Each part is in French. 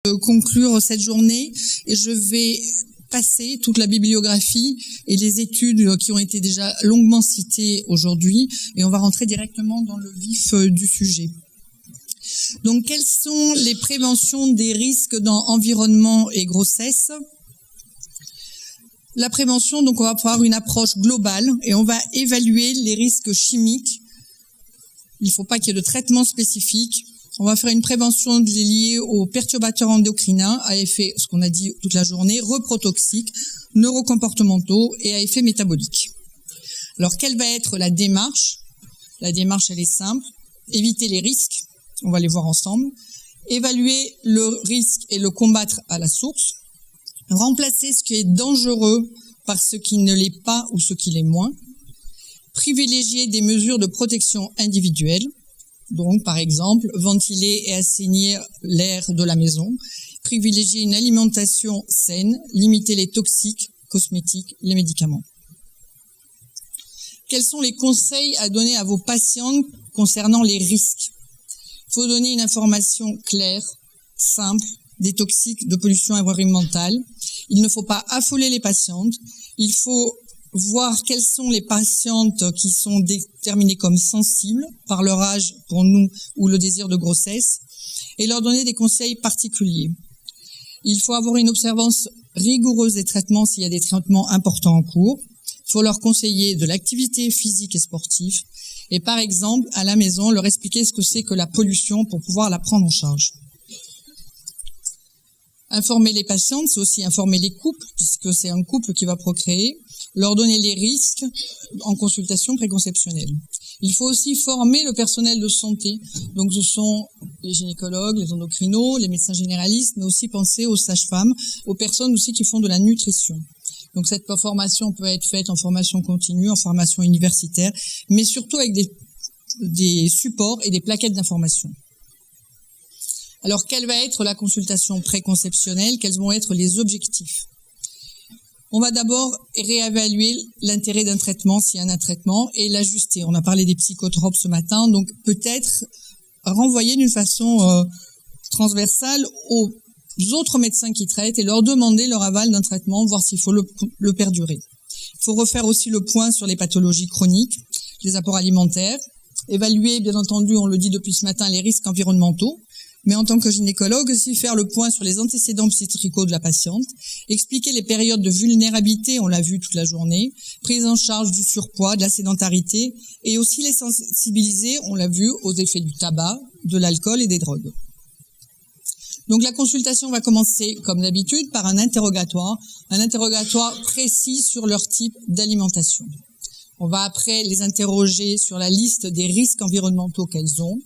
Conclure cette journée et je vais passer toute la bibliographie et les études qui ont été déjà longuement citées aujourd'hui et on va rentrer directement dans le vif du sujet. Donc, quelles sont les préventions des risques dans environnement et grossesse ? La prévention, donc on va avoir une approche globale et on va évaluer les risques chimiques. Il ne faut pas qu'il y ait de traitement spécifique. On va faire une prévention liée aux perturbateurs endocriniens à effet, ce qu'on a dit toute la journée, reprotoxiques, neurocomportementaux et à effet métabolique. Alors, quelle va être la démarche ? La démarche, elle est simple. Éviter les risques, on va les voir ensemble. Évaluer le risque et le combattre à la source. Remplacer ce qui est dangereux par ce qui ne l'est pas ou ce qui l'est moins. Privilégier des mesures de protection individuelle. Donc, par exemple, ventiler et assainir l'air de la maison, privilégier une alimentation saine, limiter les toxiques, cosmétiques, les médicaments. Quels sont les conseils à donner à vos patientes concernant les risques ? Il faut donner une information claire, simple, des toxiques, de pollution environnementale. Il ne faut pas affoler les patientes. Il faut voir quelles sont les patientes qui sont déterminées comme sensibles par leur âge pour nous ou le désir de grossesse et leur donner des conseils particuliers. Il faut avoir une observance rigoureuse des traitements s'il y a des traitements importants en cours. Il faut leur conseiller de l'activité physique et sportive et par exemple à la maison leur expliquer ce que c'est que la pollution pour pouvoir la prendre en charge. Informer les patientes, c'est aussi informer les couples, puisque c'est un couple qui va procréer, leur donner les risques en consultation préconceptionnelle. Il faut aussi former le personnel de santé, donc ce sont les gynécologues, les endocrinos, les médecins généralistes, mais aussi penser aux sages-femmes, aux personnes aussi qui font de la nutrition. Donc cette formation peut être faite en formation continue, en formation universitaire, mais surtout avec des supports et des plaquettes d'information. Alors, quelle va être la consultation préconceptionnelle ? Quels vont être les objectifs ? On va d'abord réévaluer l'intérêt d'un traitement, s'il y a un traitement, et l'ajuster. On a parlé des psychotropes ce matin, donc peut-être renvoyer d'une façon transversale aux autres médecins qui traitent et leur demander leur aval d'un traitement, voir s'il faut le perdurer. Il faut refaire aussi le point sur les pathologies chroniques, les apports alimentaires, évaluer, bien entendu, on le dit depuis ce matin, les risques environnementaux, mais en tant que gynécologue, aussi faire le point sur les antécédents psychiatriques de la patiente, expliquer les périodes de vulnérabilité, on l'a vu toute la journée, prise en charge du surpoids, de la sédentarité, et aussi les sensibiliser, on l'a vu, aux effets du tabac, de l'alcool et des drogues. Donc la consultation va commencer, comme d'habitude, par un interrogatoire précis sur leur type d'alimentation. On va après les interroger sur la liste des risques environnementaux qu'elles ont,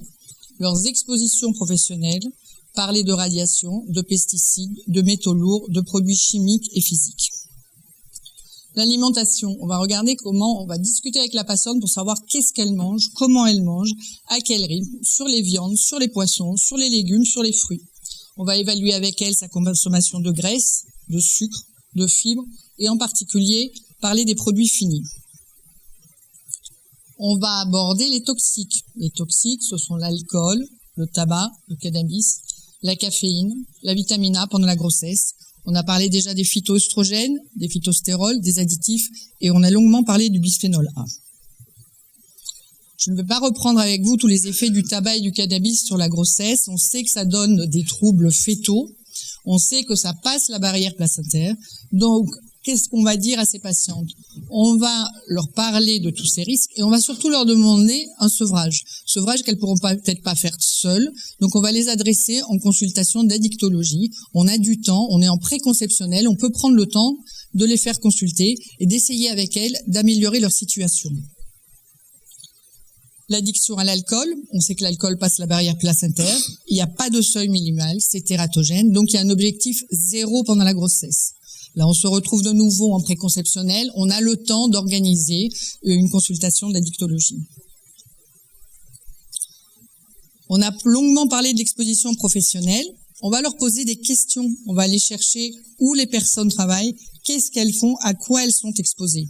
leurs expositions professionnelles, parler de radiation, de pesticides, de métaux lourds, de produits chimiques et physiques. L'alimentation, on va regarder comment, on va discuter avec la patiente pour savoir qu'est-ce qu'elle mange, comment elle mange, à quel rythme, sur les viandes, sur les poissons, sur les légumes, sur les fruits. On va évaluer avec elle sa consommation de graisse, de sucre, de fibres et en particulier parler des produits finis. On va aborder les toxiques. Les toxiques, ce sont l'alcool, le tabac, le cannabis, la caféine, la vitamine A pendant la grossesse. On a parlé déjà des phytoestrogènes, des phytostérols, des additifs et on a longuement parlé du bisphénol A. Je ne vais pas reprendre avec vous tous les effets du tabac et du cannabis sur la grossesse. On sait que ça donne des troubles fœtaux. On sait que ça passe la barrière placentaire. Donc, qu'est-ce qu'on va dire à ces patientes ? On va leur parler de tous ces risques et on va surtout leur demander un sevrage. Sevrage qu'elles pourront peut-être pas faire seules. Donc, on va les adresser en consultation d'addictologie. On a du temps, on est en préconceptionnel, on peut prendre le temps de les faire consulter et d'essayer avec elles d'améliorer leur situation. L'addiction à l'alcool, on sait que l'alcool passe la barrière placentaire. Il n'y a pas de seuil minimal, c'est tératogène. Donc, il y a un objectif 0 pendant la grossesse. Là, on se retrouve de nouveau en préconceptionnel. On a le temps d'organiser une consultation d'addictologie. On a longuement parlé de l'exposition professionnelle. On va leur poser des questions. On va aller chercher où les personnes travaillent, qu'est-ce qu'elles font, à quoi elles sont exposées.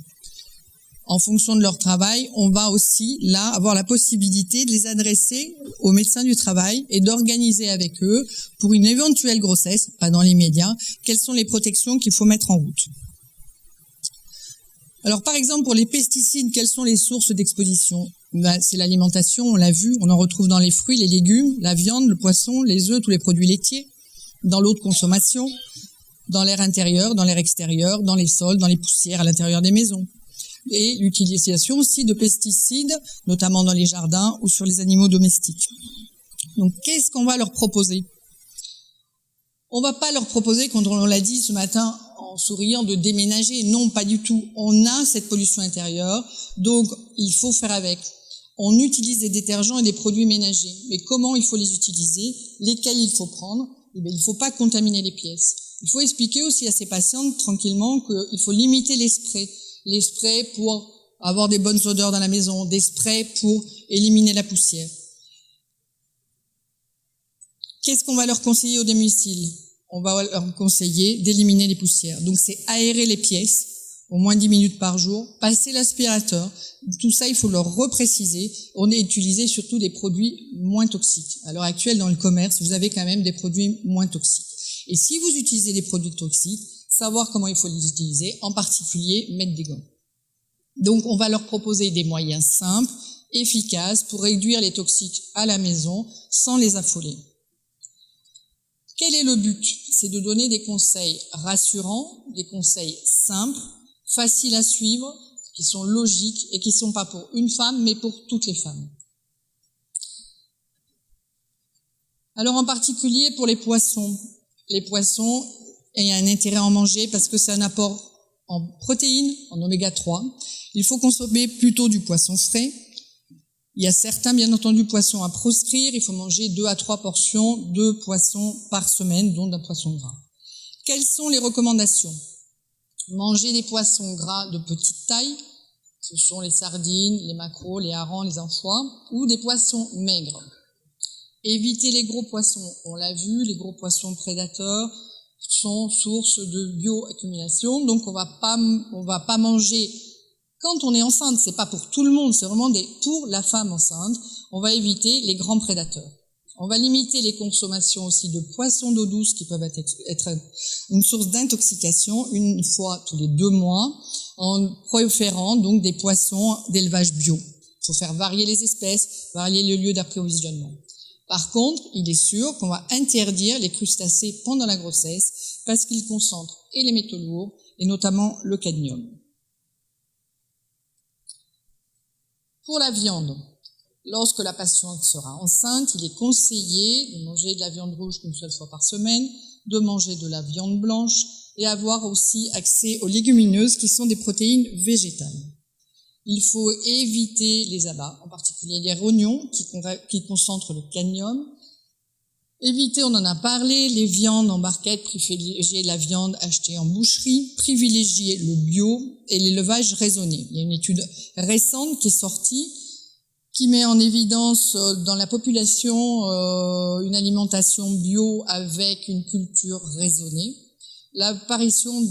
En fonction de leur travail, on va aussi là avoir la possibilité de les adresser aux médecins du travail et d'organiser avec eux, pour une éventuelle grossesse, pas dans l'immédiat, quelles sont les protections qu'il faut mettre en route. Alors par exemple pour les pesticides, quelles sont les sources d'exposition? C'est l'alimentation, on l'a vu, on en retrouve dans les fruits, les légumes, la viande, le poisson, les œufs, tous les produits laitiers, dans l'eau de consommation, dans l'air intérieur, dans l'air extérieur, dans les sols, dans les poussières à l'intérieur des maisons. Et l'utilisation aussi de pesticides, notamment dans les jardins ou sur les animaux domestiques. Donc qu'est-ce qu'on va leur proposer? On va pas leur proposer, quand on l'a dit ce matin en souriant, de déménager. Non, pas du tout. On a cette pollution intérieure, donc il faut faire avec. On utilise des détergents et des produits ménagers. Mais comment il faut les utiliser? Lesquels il faut prendre? Eh bien, il ne faut pas contaminer les pièces. Il faut expliquer aussi à ces patientes tranquillement qu'il faut limiter les sprays. Les sprays pour avoir des bonnes odeurs dans la maison, des sprays pour éliminer la poussière. Qu'est-ce qu'on va leur conseiller au domicile? On va leur conseiller d'éliminer les poussières. Donc c'est aérer les pièces, au moins 10 minutes par jour, passer l'aspirateur. Tout ça, il faut leur repréciser. On a utilisé surtout des produits moins toxiques. À l'heure actuelle, dans le commerce, vous avez quand même des produits moins toxiques. Et si vous utilisez des produits toxiques, savoir comment il faut les utiliser, en particulier mettre des gants. Donc on va leur proposer des moyens simples, efficaces, pour réduire les toxiques à la maison sans les affoler. Quel est le but? C'est de donner des conseils rassurants, des conseils simples, faciles à suivre, qui sont logiques et qui ne sont pas pour une femme, mais pour toutes les femmes. Alors en particulier pour les poissons. Les poissons, il y a un intérêt à en manger parce que c'est un apport en protéines, en oméga 3. Il faut consommer plutôt du poisson frais. Il y a certains, bien entendu, poissons à proscrire. Il faut manger 2 à 3 portions de poissons par semaine, dont d'un poisson gras. Quelles sont les recommandations? Manger des poissons gras de petite taille. Ce sont les sardines, les maquereaux, les harengs, les anchois, ou des poissons maigres. Éviter les gros poissons. On l'a vu, les gros poissons prédateurs sont source de bioaccumulation. Donc on va pas manger. Quand on est enceinte, c'est pas pour tout le monde, c'est vraiment pour la femme enceinte. On va éviter les grands prédateurs. On va limiter les consommations aussi de poissons d'eau douce qui peuvent être une source d'intoxication une fois tous les 2 mois, en préférant donc des poissons d'élevage bio. Il faut faire varier les espèces, varier le lieu d'approvisionnement. Par contre, il est sûr qu'on va interdire les crustacés pendant la grossesse parce qu'ils concentrent et les métaux lourds et notamment le cadmium. Pour la viande, lorsque la patiente sera enceinte, il est conseillé de manger de la viande rouge qu'une seule fois par semaine, de manger de la viande blanche et avoir aussi accès aux légumineuses qui sont des protéines végétales. Il faut éviter les abats, en particulier les rognons qui concentrent le cadmium. Éviter, on en a parlé, les viandes en barquette, privilégier la viande achetée en boucherie, privilégier le bio et l'élevage raisonné. Il y a une étude récente qui est sortie qui met en évidence dans la population une alimentation bio avec une culture raisonnée. L'apparition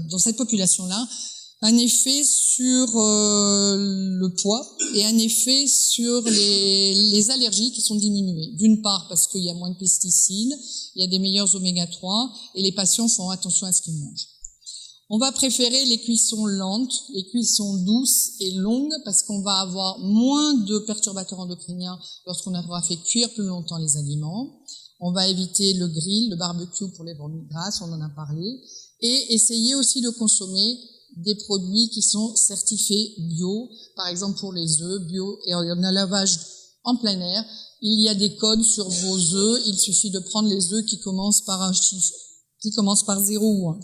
dans cette population-là, un effet sur le poids et un effet sur les allergies qui sont diminuées. D'une part parce qu'il y a moins de pesticides, il y a des meilleurs oméga 3 et les patients font attention à ce qu'ils mangent. On va préférer les cuissons lentes, les cuissons douces et longues parce qu'on va avoir moins de perturbateurs endocriniens lorsqu'on aura fait cuire plus longtemps les aliments. On va éviter le grill, le barbecue pour les brebis grasses, on en a parlé, et essayer aussi de consommer des produits qui sont certifiés bio, par exemple pour les œufs bio et en lavage en plein air. Il y a des codes sur vos œufs, il suffit de prendre les œufs qui commencent par un chiffre, qui commence par 0 ou 1.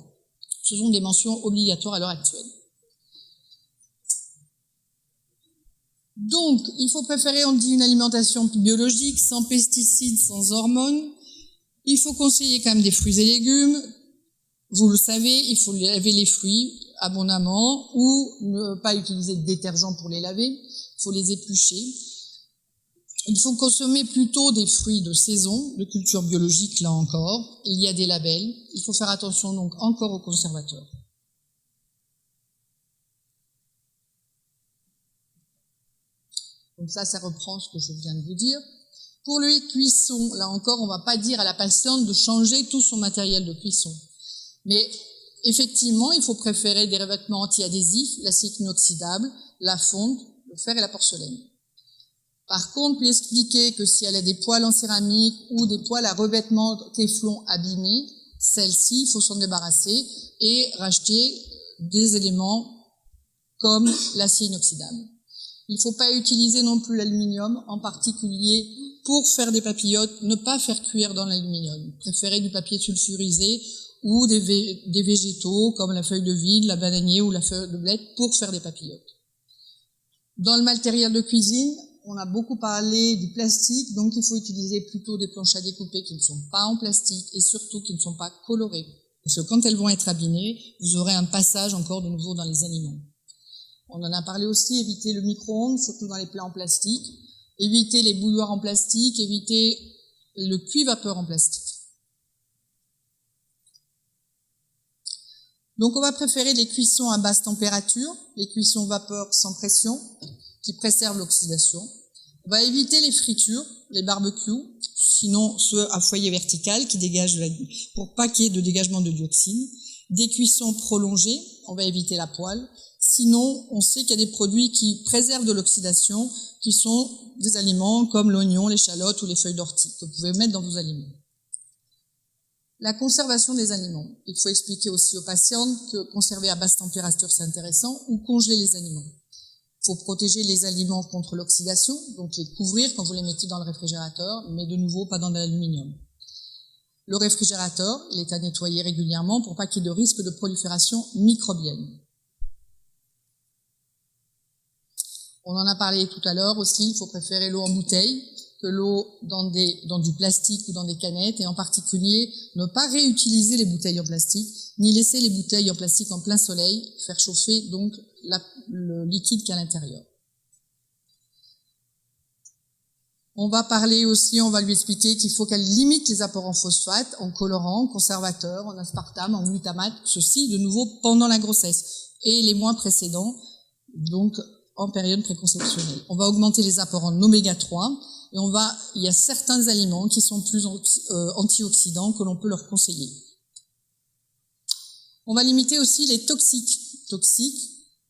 Ce sont des mentions obligatoires à l'heure actuelle. Donc, il faut préférer, on dit, une alimentation biologique, sans pesticides, sans hormones. Il faut conseiller quand même des fruits et légumes. Vous le savez, il faut laver les fruits abondamment ou ne pas utiliser de détergent pour les laver. Il faut les éplucher. Il faut consommer plutôt des fruits de saison, de culture biologique, là encore. Il y a des labels. Il faut faire attention donc encore aux conservateurs. Donc ça reprend ce que je viens de vous dire. Pour les cuissons, là encore, on ne va pas dire à la patiente de changer tout son matériel de cuisson. Mais effectivement, il faut préférer des revêtements anti-adhésifs, l'acier inoxydable, la fonte, le fer et la porcelaine. Par contre, lui expliquer que si elle a des poêles en céramique ou des poêles à revêtement téflon abîmés, celles-ci, il faut s'en débarrasser et racheter des éléments comme l'acier inoxydable. Il ne faut pas utiliser non plus l'aluminium, en particulier pour faire des papillotes, ne pas faire cuire dans l'aluminium. Préférez du papier sulfurisé ou des végétaux comme la feuille de vigne, la bananier ou la feuille de blette pour faire des papillotes. Dans le matériel de cuisine, on a beaucoup parlé du plastique, donc il faut utiliser plutôt des planches à découper qui ne sont pas en plastique et surtout qui ne sont pas colorées. Parce que quand elles vont être abîmées, vous aurez un passage encore de nouveau dans les aliments. On en a parlé aussi, éviter le micro-ondes, surtout dans les plats en plastique, éviter les bouilloires en plastique, éviter le cuit-vapeur en plastique. Donc on va préférer les cuissons à basse température, les cuissons vapeur sans pression, qui préservent l'oxydation. On va éviter les fritures, les barbecues, sinon ceux à foyer vertical qui dégagent pour pas qu'il y ait de dégagement de dioxine. Des cuissons prolongées, on va éviter la poêle. Sinon, on sait qu'il y a des produits qui préservent de l'oxydation, qui sont des aliments comme l'oignon, l'échalote ou les feuilles d'ortie, que vous pouvez mettre dans vos aliments. La conservation des aliments. Il faut expliquer aussi aux patientes que conserver à basse température, c'est intéressant, ou congeler les aliments. Il faut protéger les aliments contre l'oxydation, donc les couvrir quand vous les mettez dans le réfrigérateur, mais de nouveau pas dans de l'aluminium. Le réfrigérateur, il est à nettoyer régulièrement pour pas qu'il y ait de risque de prolifération microbienne. On en a parlé tout à l'heure aussi, il faut préférer l'eau en bouteille que l'eau dans du plastique ou dans des canettes, et en particulier ne pas réutiliser les bouteilles en plastique, ni laisser les bouteilles en plastique en plein soleil, faire chauffer donc le liquide qu'il y a à l'intérieur. On va parler aussi, on va lui expliquer qu'il faut qu'elle limite les apports en phosphate, en colorant, en conservateur, en aspartame, en glutamate, ceci de nouveau pendant la grossesse et les mois précédents, donc en période préconceptionnelle. On va augmenter les apports en oméga 3 et il y a certains aliments qui sont plus antioxydants que l'on peut leur conseiller. On va limiter aussi les toxiques.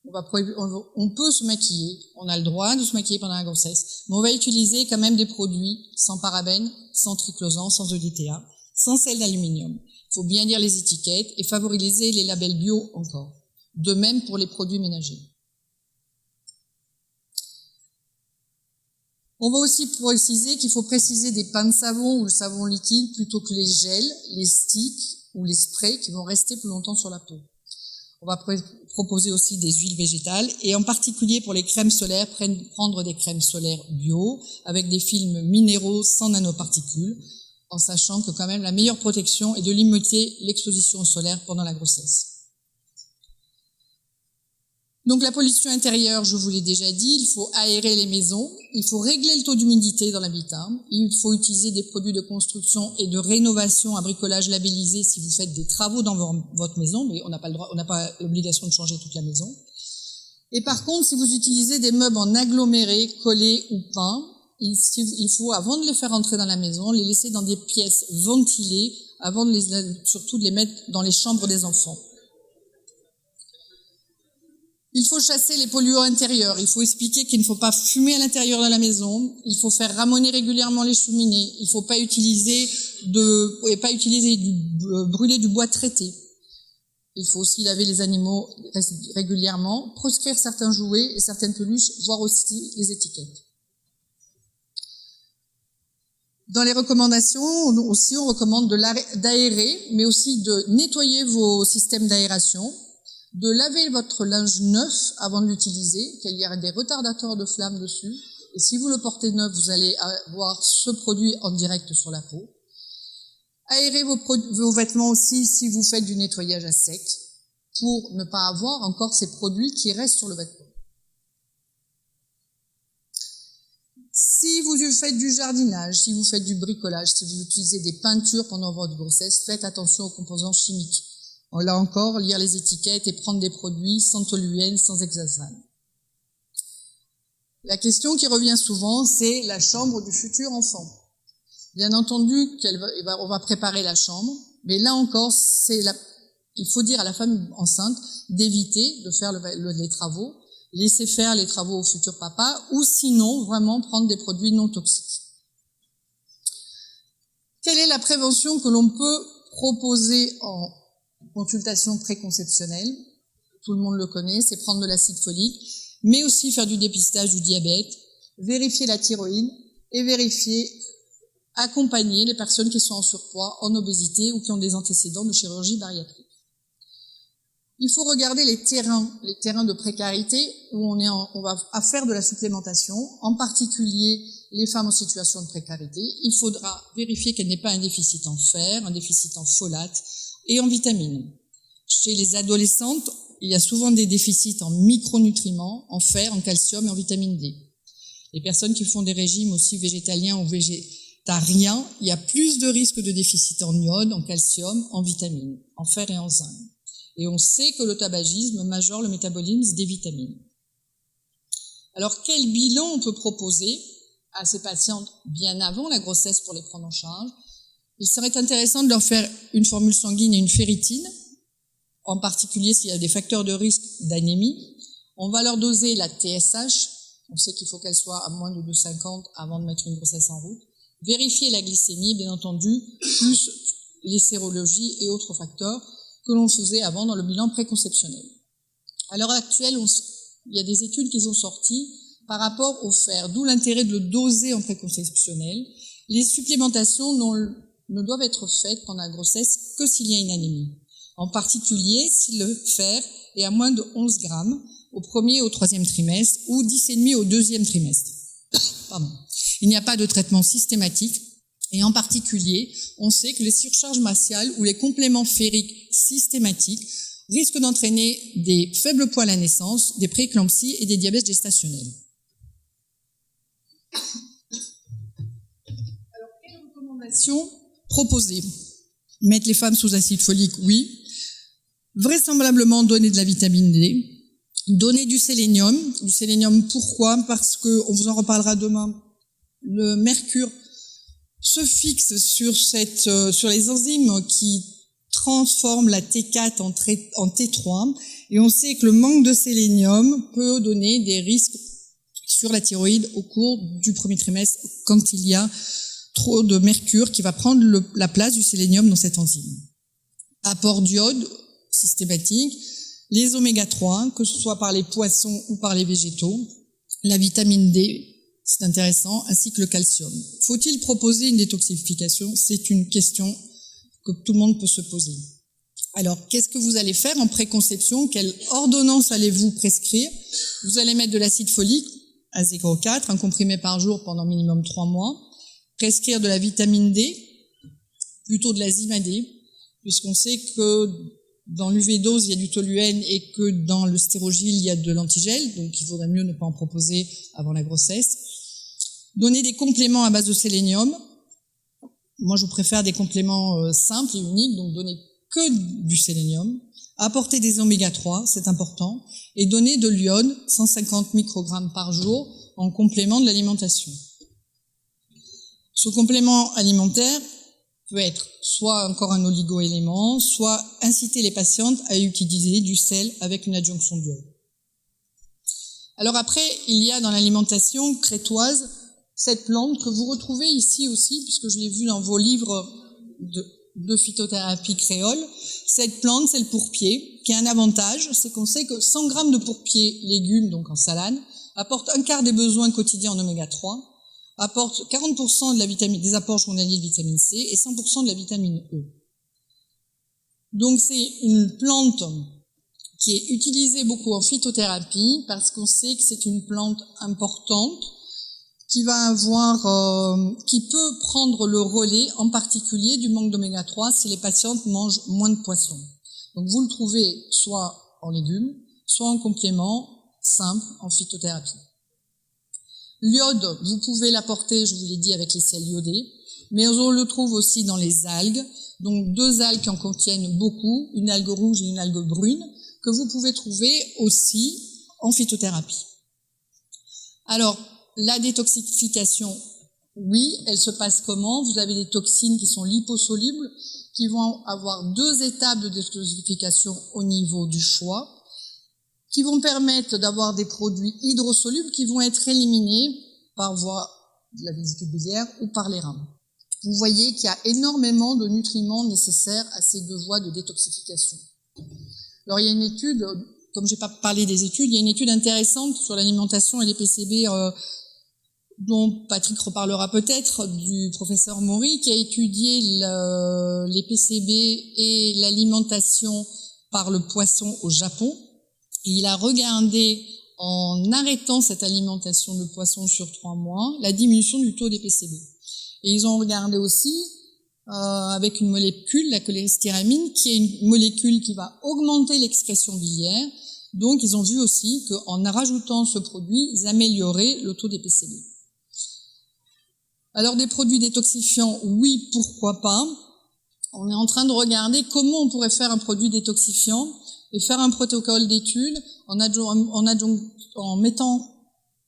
On peut se maquiller, on a le droit de se maquiller pendant la grossesse, mais on va utiliser quand même des produits sans parabènes, sans triclosan, sans EDTA, sans sel d'aluminium. Il faut bien lire les étiquettes et favoriser les labels bio encore. De même pour les produits ménagers. On va aussi préciser qu'il faut préciser des pains de savon ou le savon liquide plutôt que les gels, les sticks ou les sprays qui vont rester plus longtemps sur la peau. On va proposer aussi des huiles végétales et en particulier pour les crèmes solaires, prendre des crèmes solaires bio avec des films minéraux sans nanoparticules, en sachant que quand même la meilleure protection est de limiter l'exposition solaire pendant la grossesse. Donc la pollution intérieure, je vous l'ai déjà dit, il faut aérer les maisons, il faut régler le taux d'humidité dans l'habitat, il faut utiliser des produits de construction et de rénovation à bricolage labellisés si vous faites des travaux dans votre maison, mais on n'a pas l'obligation de changer toute la maison. Et par contre, si vous utilisez des meubles en aggloméré, collés ou peints, il faut, avant de les faire entrer dans la maison, les laisser dans des pièces ventilées, avant surtout de les mettre dans les chambres des enfants. Il faut chasser les polluants intérieurs. Il faut expliquer qu'il ne faut pas fumer à l'intérieur de la maison. Il faut faire ramoner régulièrement les cheminées. Il ne faut pas brûler du bois traité. Il faut aussi laver les animaux régulièrement, proscrire certains jouets et certaines peluches, voir aussi les étiquettes. Dans les recommandations, aussi, on recommande d'aérer, mais aussi de nettoyer vos systèmes d'aération, de laver votre linge neuf avant de l'utiliser, qu'il y a des retardateurs de flamme dessus, et si vous le portez neuf, vous allez avoir ce produit en direct sur la peau. Aérez vos vêtements aussi si vous faites du nettoyage à sec, pour ne pas avoir encore ces produits qui restent sur le vêtement. Si vous faites du jardinage, si vous faites du bricolage, si vous utilisez des peintures pendant votre grossesse, faites attention aux composants chimiques. Là encore, lire les étiquettes et prendre des produits sans toluène, sans hexazoline. La question qui revient souvent, c'est la chambre du futur enfant. Bien entendu, on va préparer la chambre, mais là encore, il faut dire à la femme enceinte d'éviter de faire les travaux, laisser faire les travaux au futur papa, ou sinon, vraiment prendre des produits non toxiques. Quelle est la prévention que l'on peut proposer en consultation préconceptionnelle? Tout le monde le connaît, c'est prendre de l'acide folique, mais aussi faire du dépistage du diabète, vérifier la thyroïde et accompagner les personnes qui sont en surpoids, en obésité ou qui ont des antécédents de chirurgie bariatrique. Il faut regarder les terrains de précarité où on va faire de la supplémentation, en particulier les femmes en situation de précarité. Il faudra vérifier qu'elles n'aient pas un déficit en fer, un déficit en folate et en vitamines. Chez les adolescentes, il y a souvent des déficits en micronutriments, en fer, en calcium et en vitamine D. Les personnes qui font des régimes aussi végétaliens ou végétariens, il y a plus de risques de déficit en iode, en calcium, en vitamines, en fer et en zinc. Et on sait que le tabagisme majore le métabolisme des vitamines. Alors, quel bilan on peut proposer à ces patientes bien avant la grossesse pour les prendre en charge? Il serait intéressant de leur faire une formule sanguine et une ferritine, en particulier s'il y a des facteurs de risque d'anémie. On va leur doser la TSH, on sait qu'il faut qu'elle soit à moins de 2,50 avant de mettre une grossesse en route. Vérifier la glycémie, bien entendu, plus les sérologies et autres facteurs que l'on faisait avant dans le bilan préconceptionnel. À l'heure actuelle, il y a des études qui sont sorties par rapport au fer, d'où l'intérêt de le doser en préconceptionnel. Les supplémentations ne doivent être faites pendant la grossesse que s'il y a une anémie. En particulier, si le fer est à moins de 11 grammes au premier et au troisième trimestre ou 10,5 au deuxième trimestre. Pardon. Il n'y a pas de traitement systématique et en particulier, on sait que les surcharges massiales ou les compléments ferriques systématiques risquent d'entraîner des faibles poids à la naissance, des prééclampsies et des diabètes gestationnels. Alors, quelles recommandations proposer? Mettre les femmes sous acide folique, oui. Vraisemblablement donner de la vitamine D. Donner du sélénium. Du sélénium, pourquoi? Parce que, on vous en reparlera demain, le mercure se fixe sur les enzymes qui transforment la T4 en T3, et on sait que le manque de sélénium peut donner des risques sur la thyroïde au cours du premier trimestre quand il y a trop de mercure qui va prendre la place du sélénium dans cette enzyme. Apport d'iode systématique, les oméga 3, que ce soit par les poissons ou par les végétaux, la vitamine D, c'est intéressant, ainsi que le calcium. Faut-il proposer une détoxification? C'est une question que tout le monde peut se poser. Alors, qu'est-ce que vous allez faire en préconception? Quelle ordonnance allez-vous prescrire? Vous allez mettre de l'acide folique à 0,4, un comprimé par jour pendant minimum 3 mois. Prescrire de la vitamine D, plutôt de la Zimadé, puisqu'on sait que dans l'UV-dose, il y a du toluène et que dans le stérogile, il y a de l'antigel, donc il vaudrait mieux ne pas en proposer avant la grossesse. Donner des compléments à base de sélénium. Moi, je préfère des compléments simples et uniques, donc donner que du sélénium. Apporter des oméga 3, c'est important. Et donner de l'iode, 150 microgrammes par jour, en complément de l'alimentation. Ce complément alimentaire peut être soit encore un oligo-élément, soit inciter les patientes à utiliser du sel avec une adjonction d'iode. Alors après, il y a dans l'alimentation crétoise cette plante que vous retrouvez ici aussi, puisque je l'ai vu dans vos livres de phytothérapie créole. Cette plante, c'est le pourpier, qui a un avantage, c'est qu'on sait que 100 grammes de pourpier légumes, donc en salade, apporte un quart des besoins quotidiens en oméga 3, apporte 40% des apports journaliers de vitamine C et 100% de la vitamine E. Donc c'est une plante qui est utilisée beaucoup en phytothérapie parce qu'on sait que c'est une plante importante qui peut prendre le relais, en particulier du manque d'oméga 3 si les patientes mangent moins de poissons. Donc vous le trouvez soit en légumes, soit en complément simple en phytothérapie. L'iode, vous pouvez l'apporter, je vous l'ai dit, avec les sels iodés, mais on le trouve aussi dans les algues, donc 2 algues qui en contiennent beaucoup, une algue rouge et une algue brune, que vous pouvez trouver aussi en phytothérapie. Alors, la détoxification, oui, elle se passe comment? Vous avez des toxines qui sont liposolubles, qui vont avoir 2 étapes de détoxification au niveau du foie, qui vont permettre d'avoir des produits hydrosolubles qui vont être éliminés par voie de la vésicule biliaire ou par les reins. Vous voyez qu'il y a énormément de nutriments nécessaires à ces 2 voies de détoxification. Alors, il y a une étude, comme j'ai pas parlé des études, il y a une étude intéressante sur l'alimentation et les PCB dont Patrick reparlera peut-être, du professeur Maury, qui a étudié les PCB et l'alimentation par le poisson au Japon. Et il a regardé, en arrêtant cette alimentation de poisson sur 3 mois, la diminution du taux des PCB. Et ils ont regardé aussi avec une molécule, la cholestéramine, qui est une molécule qui va augmenter l'excrétion biliaire. Donc, ils ont vu aussi qu'en rajoutant ce produit, ils amélioraient le taux des PCB. Alors, des produits détoxifiants, oui, pourquoi pas. On est en train de regarder comment on pourrait faire un produit détoxifiant et faire un protocole d'étude en mettant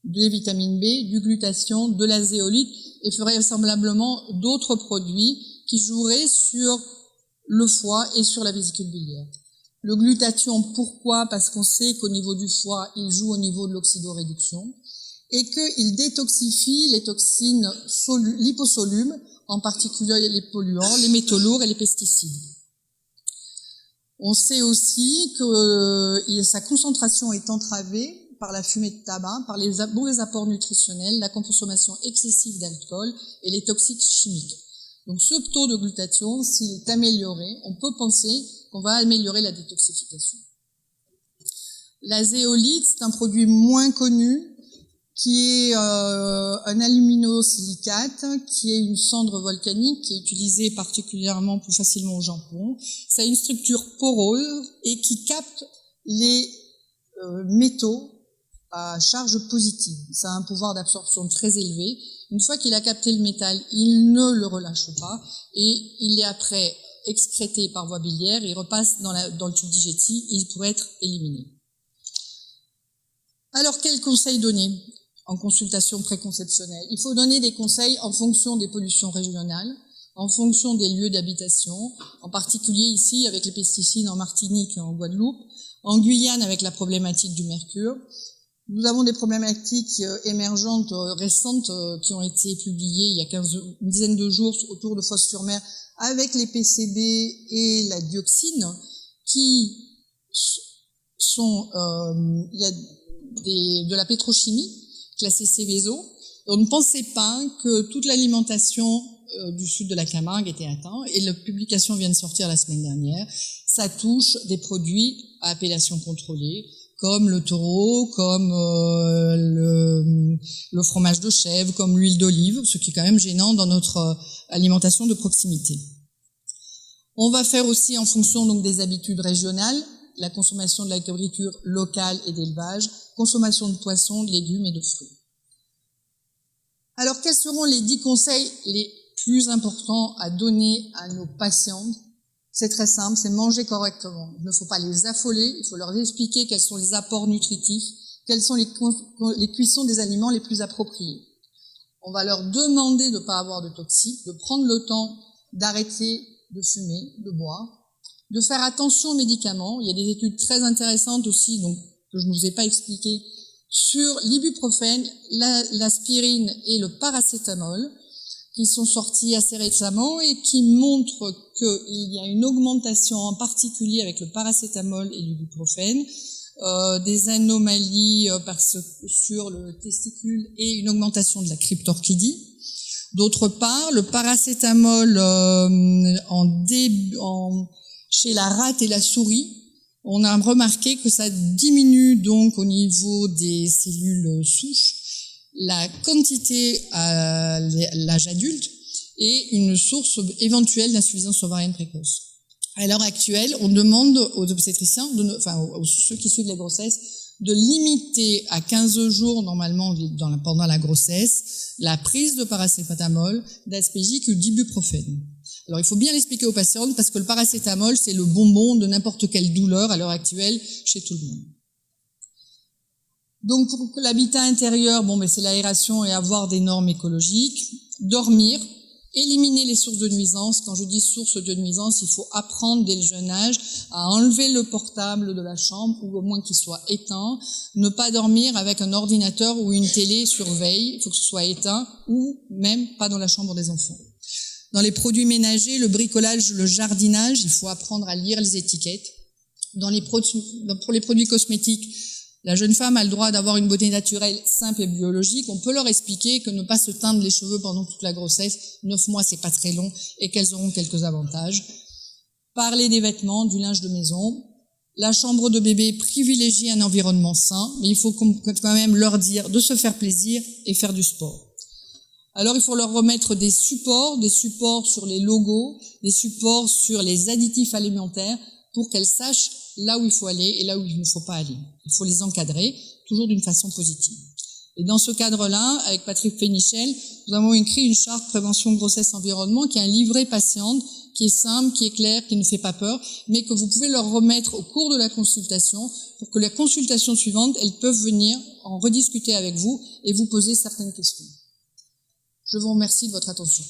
des vitamines B, du glutathion, de la zéolite et ferait vraisemblablement d'autres produits qui joueraient sur le foie et sur la vésicule biliaire. Le glutathion, pourquoi? Parce qu'on sait qu'au niveau du foie, il joue au niveau de l'oxydoréduction et qu'il détoxifie les toxines liposolubles, en particulier les polluants, les métaux lourds et les pesticides. On sait aussi que sa concentration est entravée par la fumée de tabac, par les mauvais apports nutritionnels, la consommation excessive d'alcool et les toxiques chimiques. Donc ce taux de glutathion, s'il est amélioré, on peut penser qu'on va améliorer la détoxification. La zéolite, c'est un produit moins connu, qui est un aluminosilicate, qui est une cendre volcanique, qui est utilisée particulièrement plus facilement au Japon. Ça a une structure poreuse et qui capte les métaux à charge positive. Ça a un pouvoir d'absorption très élevé. Une fois qu'il a capté le métal, il ne le relâche pas et il est après excrété par voie biliaire, il repasse dans le tube digestif et il pourrait être éliminé. Alors, quels conseils donner en consultation préconceptionnelle? Il faut donner des conseils en fonction des pollutions régionales, en fonction des lieux d'habitation, en particulier ici avec les pesticides en Martinique et en Guadeloupe, en Guyane avec la problématique du mercure. Nous avons des problématiques émergentes récentes qui ont été publiées il y a une dizaine de jours autour de Fos-sur-Mer avec les PCB et la dioxine qui sont il y a de la pétrochimie classée Céveso. On ne pensait pas que toute l'alimentation du sud de la Camargue était atteinte et la publication vient de sortir la semaine dernière. Ça touche des produits à appellation contrôlée comme le taureau, comme le fromage de chèvre, comme l'huile d'olive, ce qui est quand même gênant dans notre alimentation de proximité. On va faire aussi en fonction donc des habitudes régionales, la consommation de la nourriture locale et d'élevage, consommation de poissons, de légumes et de fruits. Alors, quels seront les 10 conseils les plus importants à donner à nos patientes? C'est très simple, c'est manger correctement. Il ne faut pas les affoler, il faut leur expliquer quels sont les apports nutritifs, quelles sont les cuissons des aliments les plus appropriés. On va leur demander de ne pas avoir de toxiques, de prendre le temps d'arrêter de fumer, de boire, de faire attention aux médicaments. Il y a des études très intéressantes aussi, donc, que je ne vous ai pas expliquées, sur l'ibuprofène, l'aspirine et le paracétamol, qui sont sortis assez récemment et qui montrent qu'il y a une augmentation, en particulier avec le paracétamol et l'ibuprofène, des anomalies sur le testicule et une augmentation de la cryptorchidie. D'autre part, le paracétamol chez la rate et la souris, on a remarqué que ça diminue donc au niveau des cellules souches la quantité à l'âge adulte et une source éventuelle d'insuffisance ovarienne précoce. À l'heure actuelle, on demande aux obstétriciens, aux ceux qui suivent les grossesses, de limiter à 15 jours normalement pendant la grossesse la prise de paracétamol, d'aspégique ou d'ibuprofène. Alors il faut bien l'expliquer aux patientes parce que le paracétamol c'est le bonbon de n'importe quelle douleur à l'heure actuelle chez tout le monde. Donc pour l'habitat intérieur, c'est l'aération et avoir des normes écologiques, dormir, éliminer les sources de nuisance. Quand je dis sources de nuisance, il faut apprendre dès le jeune âge à enlever le portable de la chambre, ou au moins qu'il soit éteint. Ne pas dormir avec un ordinateur ou une télé surveille, il faut que ce soit éteint, ou même pas dans la chambre des enfants. Dans les produits ménagers, le bricolage, le jardinage, il faut apprendre à lire les étiquettes. Pour les produits cosmétiques, la jeune femme a le droit d'avoir une beauté naturelle, simple et biologique. On peut leur expliquer que ne pas se teindre les cheveux pendant toute la grossesse, 9 mois c'est pas très long, et qu'elles auront quelques avantages. Parler des vêtements, du linge de maison. La chambre de bébé privilégie un environnement sain, mais il faut quand même leur dire de se faire plaisir et faire du sport. Alors il faut leur remettre des supports sur les logos, des supports sur les additifs alimentaires, pour qu'elles sachent là où il faut aller et là où il ne faut pas aller. Il faut les encadrer, toujours d'une façon positive. Et dans ce cadre-là, avec Patrick Pénichel, nous avons écrit une charte prévention grossesse environnement qui est un livret patiente, qui est simple, qui est clair, qui ne fait pas peur, mais que vous pouvez leur remettre au cours de la consultation pour que la consultation suivante, elles peuvent venir en rediscuter avec vous et vous poser certaines questions. Je vous remercie de votre attention.